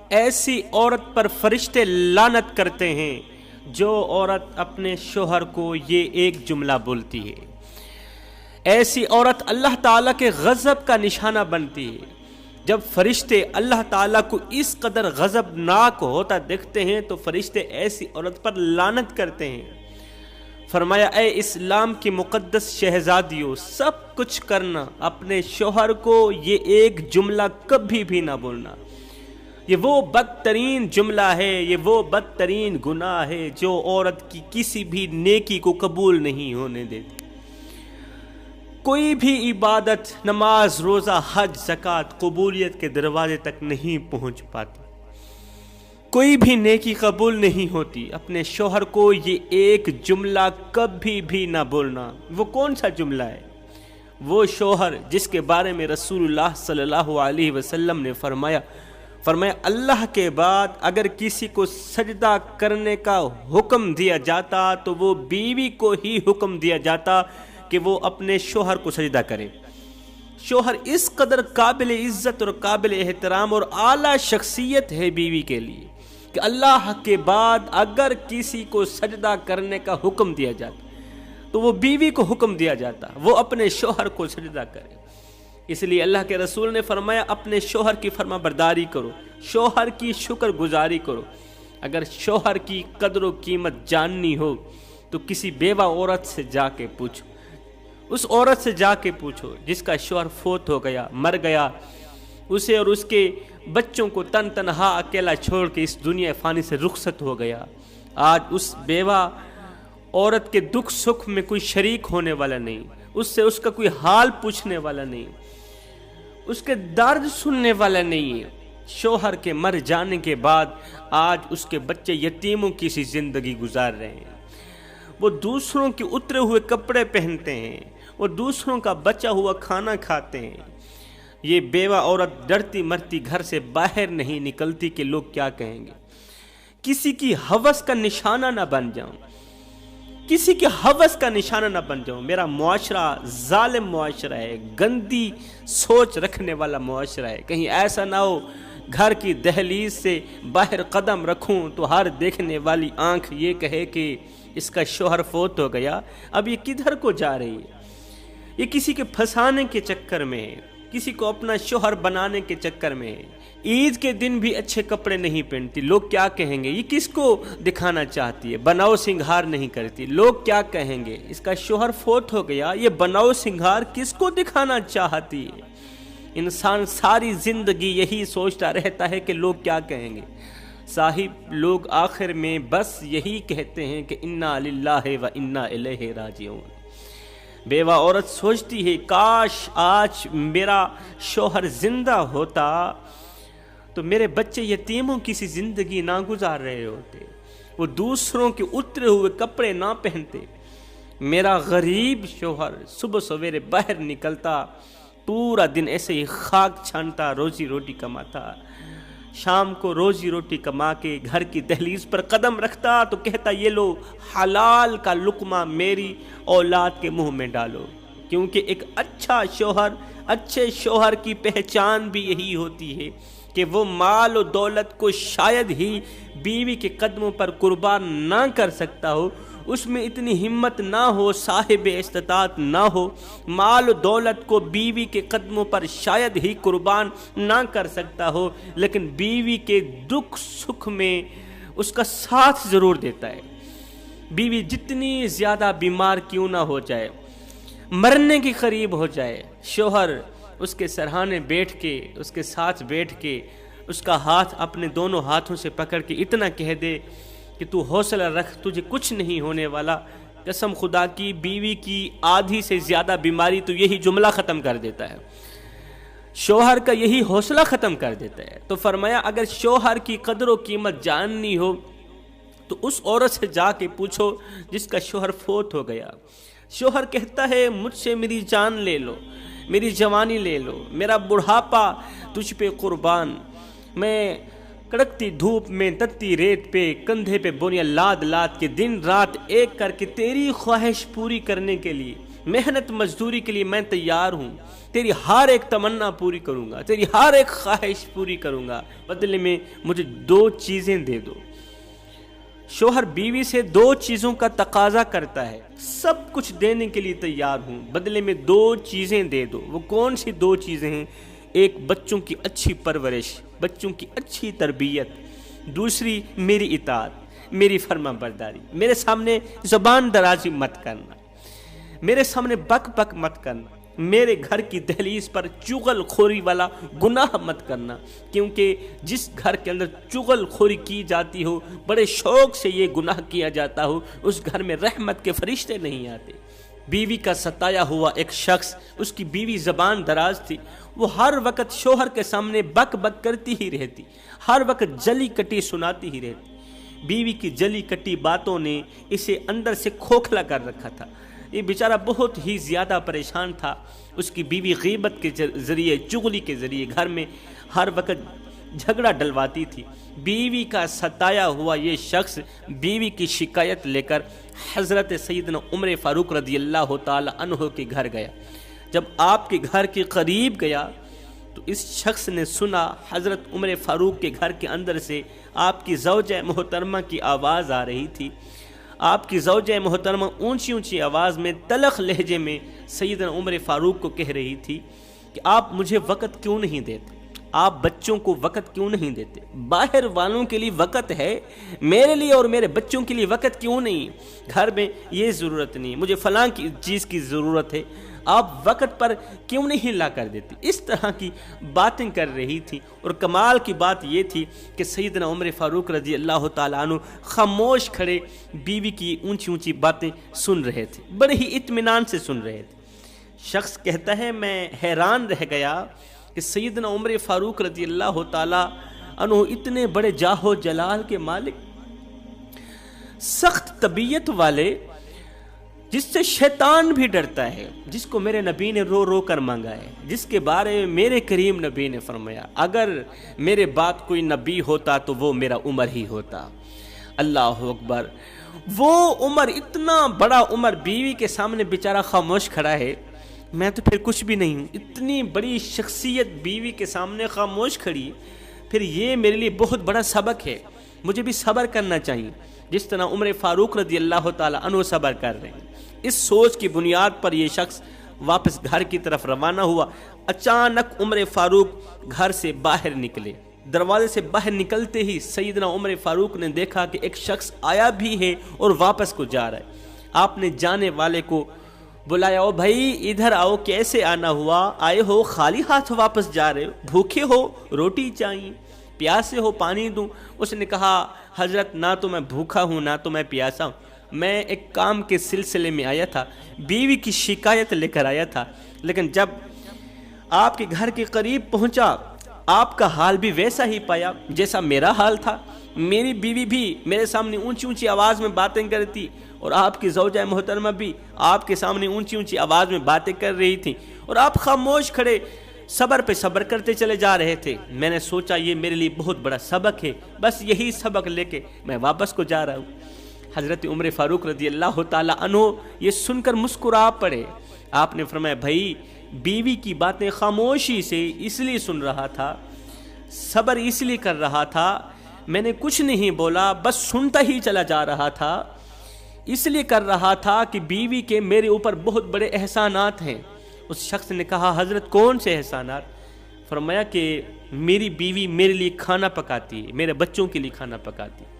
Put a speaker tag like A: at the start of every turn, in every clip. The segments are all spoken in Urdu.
A: ایسی عورت پر فرشتے لعنت کرتے ہیں جو عورت اپنے شوہر کو یہ ایک جملہ بولتی ہے۔ ایسی عورت اللہ تعالیٰ کے غضب کا نشانہ بنتی ہے۔ جب فرشتے اللہ تعالیٰ کو اس قدر غضبناک ہوتا دیکھتے ہیں تو فرشتے ایسی عورت پر لعنت کرتے ہیں۔ فرمایا اے اسلام کی مقدس شہزادیوں، سب کچھ کرنا، اپنے شوہر کو یہ ایک جملہ کبھی بھی نہ بولنا۔ یہ وہ بدترین جملہ ہے، یہ وہ بدترین گناہ ہے جو عورت کی کسی بھی نیکی کو قبول نہیں ہونے دیتی۔ کوئی بھی عبادت، نماز، روزہ، حج، زکوٰۃ قبولیت کے دروازے تک نہیں پہنچ پاتی، کوئی بھی نیکی قبول نہیں ہوتی۔ اپنے شوہر کو یہ ایک جملہ کبھی بھی نہ بولنا۔ وہ کون سا جملہ ہے؟ وہ شوہر جس کے بارے میں رسول اللہ صلی اللہ علیہ وسلم نے فرمایا اللہ کے بعد اگر کسی کو سجدہ کرنے کا حکم دیا جاتا تو وہ بیوی کو ہی حکم دیا جاتا کہ وہ اپنے شوہر کو سجدہ کرے۔ شوہر اس قدر قابل عزت اور قابل احترام اور اعلیٰ شخصیت ہے بیوی کے لیے کہ اللہ کے بعد اگر کسی کو سجدہ کرنے کا حکم دیا جاتا تو وہ بیوی کو حکم دیا جاتا وہ اپنے شوہر کو سجدہ کرے۔ اس لیے اللہ کے رسول نے فرمایا اپنے شوہر کی فرما برداری کرو، شوہر کی شکر گزاری کرو۔ اگر شوہر کی قدر و قیمت جاننی ہو تو کسی بیوہ عورت سے جا کے پوچھو، اس عورت سے جا کے پوچھو جس کا شوہر فوت ہو گیا، مر گیا، اسے اور اس کے بچوں کو تنہا اکیلا چھوڑ کے اس دنیا فانی سے رخصت ہو گیا۔ آج اس بیوہ عورت کے دکھ سکھ میں کوئی شریک ہونے والا نہیں، اس سے اس کا کوئی حال پوچھنے والا نہیں، اس کے درد سننے والا نہیں ہے۔ شوہر کے مر جانے کے بعد آج اس کے بچے یتیموں کی سی زندگی گزار رہے ہیں۔ وہ دوسروں کے اترے ہوئے کپڑے پہنتے ہیں، وہ دوسروں کا بچا ہوا کھانا کھاتے ہیں۔ یہ بیوہ عورت ڈرتی مرتی گھر سے باہر نہیں نکلتی کہ لوگ کیا کہیں گے۔ کسی کی ہوس کا نشانہ نہ بن جاؤں، کسی کی ہوس کا نشانہ نہ بن جاؤں۔ میرا معاشرہ ظالم معاشرہ ہے، گندی سوچ رکھنے والا معاشرہ ہے۔ کہیں ایسا نہ ہو گھر کی دہلیز سے باہر قدم رکھوں تو ہر دیکھنے والی آنکھ یہ کہے کہ اس کا شوہر فوت ہو گیا، اب یہ کدھر کو جا رہی ہے؟ یہ کسی کے پھنسانے کے چکر میں ہے، کسی کو اپنا شوہر بنانے کے چکر میں ہے۔ عید کے دن بھی اچھے کپڑے نہیں پہنتی، لوگ کیا کہیں گے؟ یہ کس کو دکھانا چاہتی ہے؟ بناؤ سنگھار نہیں کرتی، لوگ کیا کہیں گے؟ اس کا شوہر فوت ہو گیا، یہ بناؤ سنگھار کس کو دکھانا چاہتی ہے؟ انسان ساری زندگی یہی سوچتا رہتا ہے کہ لوگ کیا کہیں گے۔ صاحب لوگ آخر میں بس یہی کہتے ہیں کہ انا للہ و انا الیہ راجعون۔ بیوہ عورت سوچتی ہے کاش آج میرا شوہر زندہ ہوتا تو میرے بچے یتیموں کی سی زندگی نہ گزار رہے ہوتے، وہ دوسروں کے اترے ہوئے کپڑے نہ پہنتے۔ میرا غریب شوہر صبح سویرے باہر نکلتا، پورا دن ایسے ہی خاک چھانتا، روزی روٹی کماتا، شام کو روزی روٹی کما کے گھر کی دہلیز پر قدم رکھتا تو کہتا یہ لو حلال کا لقمہ میری اولاد کے منہ میں ڈالو۔ کیونکہ ایک اچھا شوہر، اچھے شوہر کی پہچان بھی یہی ہوتی ہے کہ وہ مال و دولت کو شاید ہی بیوی کے قدموں پر قربان نہ کر سکتا ہو، اس میں اتنی ہمت نہ ہو، صاحب استطاعت نہ ہو، مال و دولت کو بیوی کے قدموں پر شاید ہی قربان نہ کر سکتا ہو، لیکن بیوی کے دکھ سکھ میں اس کا ساتھ ضرور دیتا ہے۔ بیوی جتنی زیادہ بیمار کیوں نہ ہو جائے، مرنے کے قریب ہو جائے، شوہر اس کے سرہانے بیٹھ کے، اس کے ساتھ بیٹھ کے، اس کا ہاتھ اپنے دونوں ہاتھوں سے پکڑ کے اتنا کہہ دے کہ تو حوصلہ رکھ، تجھے کچھ نہیں ہونے والا، قسم خدا کی بیوی کی آدھی سے زیادہ بیماری تو یہی جملہ ختم کر دیتا ہے، شوہر کا یہی حوصلہ ختم کر دیتا ہے۔ تو فرمایا اگر شوہر کی قدر و قیمت جاننی ہو تو اس عورت سے جا کے پوچھو جس کا شوہر فوت ہو گیا۔ شوہر کہتا ہے مجھ سے میری جان لے لو، میری جوانی لے لو، میرا بڑھاپا تجھ پہ قربان، میں کڑکتی دھوپ میں، تتی ریت پہ، کندھے پہ بوریاں لاد لاد کے دن رات ایک کر کے تیری خواہش پوری کرنے کے لیے محنت مزدوری کے لیے میں تیار ہوں، تیری ہر ایک تمنا پوری کروں گا، تیری ہر ایک خواہش پوری کروں گا، بدلے میں مجھے 2 چیزیں دے دو۔ شوہر بیوی سے 2 چیزوں کا تقاضا کرتا ہے، سب کچھ دینے کے لیے تیار ہوں، بدلے میں 2 چیزیں دے دو۔ وہ کون سی 2 چیزیں ہیں؟ ایک بچوں کی اچھی پرورش، بچوں کی اچھی تربیت، دوسری میری اطاعت، میری فرما برداری۔ میرے سامنے زبان درازی مت کرنا، میرے سامنے بک بک مت کرنا، میرے گھر کی دہلیز پر چغل خوری والا گناہ مت کرنا، کیونکہ جس گھر کے اندر چغل خوری کی جاتی ہو، بڑے شوق سے یہ گناہ کیا جاتا ہو، اس گھر میں رحمت کے فرشتے نہیں آتے۔ بیوی کا ستایا ہوا ایک شخص، اس کی بیوی زبان دراز تھی، وہ ہر وقت شوہر کے سامنے بک بک کرتی ہی رہتی، ہر وقت جلی کٹی سناتی ہی رہتی۔ بیوی کی جلی کٹی باتوں نے اسے اندر سے کھوکھلا کر رکھا تھا۔ یہ بیچارہ بہت ہی زیادہ پریشان تھا۔ اس کی بیوی غیبت کے ذریعے، چغلی کے ذریعے گھر میں ہر وقت جھگڑا ڈلواتی تھی۔ بیوی کا ستایا ہوا یہ شخص بیوی کی شکایت لے کر حضرت سیدنا عمر فاروق رضی اللہ تعالی عنہ کے گھر گیا۔ جب آپ کے گھر کے قریب گیا تو اس شخص نے سنا حضرت عمر فاروق کے گھر کے اندر سے آپ کی زوجہ محترمہ کی آواز آ رہی تھی۔ آپ کی زوجہ محترمہ اونچی اونچی آواز میں تلخ لہجے میں سیدنا عمر فاروق کو کہہ رہی تھی کہ آپ مجھے وقت کیوں نہیں دیتے، آپ بچوں کو وقت کیوں نہیں دیتے؟ باہر والوں کے لیے وقت ہے، میرے لیے اور میرے بچوں کے لیے وقت کیوں نہیں؟ گھر میں یہ ضرورت نہیں، مجھے فلاں کی چیز کی ضرورت ہے، آپ وقت پر کیوں نہیں لا کر دیتی؟ اس طرح کی باتیں کر رہی تھی۔ اور کمال کی بات یہ تھی کہ سیدنا عمر فاروق رضی اللہ تعالیٰ عنہ خاموش کھڑے بیوی کی اونچی اونچی باتیں سن رہے تھے، بڑے ہی اطمینان سے سن رہے تھے۔ شخص کہتا ہے میں حیران رہ گیا کہ سیدنا عمر فاروق رضی اللہ تعالیٰ عنہ اتنے بڑے جاہ و جلال کے مالک، سخت طبیعت والے، جس سے شیطان بھی ڈرتا ہے، جس کو میرے نبی نے رو رو کر مانگا ہے، جس کے بارے میں میرے کریم نبی نے فرمایا اگر میرے بعد کوئی نبی ہوتا تو وہ میرا عمر ہی ہوتا۔ اللہ اکبر! وہ عمر، اتنا بڑا عمر بیوی کے سامنے بیچارہ خاموش کھڑا ہے۔ میں تو پھر کچھ بھی نہیں ہوں، اتنی بڑی شخصیت بیوی کے سامنے خاموش کھڑی، پھر یہ میرے لیے بہت بڑا سبق ہے، مجھے بھی صبر کرنا چاہیے جس طرح عمر فاروق رضی اللہ تعالیٰ عنہ صبر کر رہے ہیں۔ اس سوچ کی بنیاد پر یہ شخص واپس گھر کی طرف روانہ ہوا۔ اچانک عمر فاروق گھر سے باہر نکلے، دروازے سے باہر نکلتے ہی سیدنا عمر فاروق نے دیکھا کہ ایک شخص آیا بھی ہے اور واپس کو جا رہا ہے۔ آپ نے جانے والے کو بلایا، او بھائی ادھر آؤ، کیسے آنا ہوا؟ آئے ہو خالی ہاتھ واپس جا رہے ہو؟ بھوکے ہو؟ روٹی چاہیے؟ پیاسے ہو؟ پانی دوں؟ اس نے کہا حضرت نہ تو میں بھوکا ہوں نہ تو میں پیاسا ہوں، میں ایک کام کے سلسلے میں آیا تھا، بیوی کی شکایت لے کر آیا تھا، لیکن جب آپ کے گھر کے قریب پہنچا آپ کا حال بھی ویسا ہی پایا جیسا میرا حال تھا۔ میری بیوی بھی میرے سامنے اونچی اونچی آواز میں باتیں کرتی اور آپ کی زوجہ محترمہ بھی آپ کے سامنے اونچی اونچی آواز میں باتیں کر رہی تھی اور آپ خاموش کھڑے صبر پہ صبر کرتے چلے جا رہے تھے۔ میں نے سوچا یہ میرے لیے بہت بڑا سبق ہے، بس یہی سبق لے کے میں واپس کو جا رہا ہوں۔ حضرت عمر فاروق رضی اللہ تعالیٰ عنہ یہ سن کر مسکرا پڑے۔ آپ نے فرمایا بھائی بیوی کی باتیں خاموشی سے اس لیے سن رہا تھا، صبر اس لیے کر رہا تھا، میں نے کچھ نہیں بولا، بس سنتا ہی چلا جا رہا تھا، اس لیے کر رہا تھا کہ بیوی کے میرے اوپر بہت بڑے احسانات ہیں۔ اس شخص نے کہا حضرت کون سے احسانات؟ فرمایا کہ میری بیوی میرے لیے کھانا پکاتی ہے، میرے بچوں کے لیے کھانا پکاتی ہے،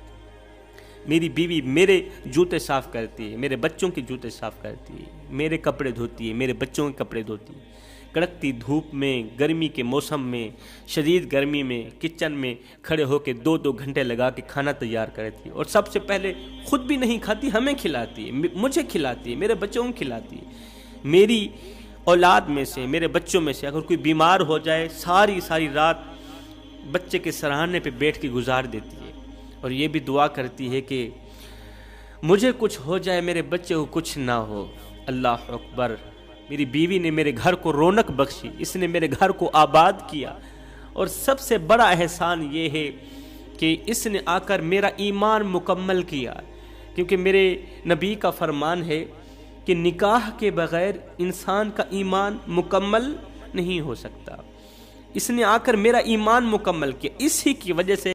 A: میری بیوی میرے جوتے صاف کرتی ہے، میرے بچوں کے جوتے صاف کرتی ہے، میرے کپڑے دھوتی ہے، میرے بچوں کے کپڑے دھوتی ہے، کڑکتی دھوپ میں، گرمی کے موسم میں، شدید گرمی میں کچن میں کھڑے ہو کے 2-2 گھنٹے لگا کے کھانا تیار کرتی ہے، اور سب سے پہلے خود بھی نہیں کھاتی، ہمیں کھلاتی ہے، مجھے کھلاتی ہے، میرے بچوں کو کھلاتی ہے۔ میری اولاد میں سے، میرے بچوں میں سے اگر کوئی بیمار ہو جائے ساری رات بچے کے سرہانے پہ بیٹھ کے گزار دیتی ہے، اور یہ بھی دعا کرتی ہے کہ مجھے کچھ ہو جائے میرے بچے کو کچھ نہ ہو۔ اللہ اکبر! میری بیوی نے میرے گھر کو رونق بخشی، اس نے میرے گھر کو آباد کیا، اور سب سے بڑا احسان یہ ہے کہ اس نے آ کر میرا ایمان مکمل کیا، کیونکہ میرے نبی کا فرمان ہے کہ نکاح کے بغیر انسان کا ایمان مکمل نہیں ہو سکتا. اس نے آ کر میرا ایمان مکمل کیا. اسی کی وجہ سے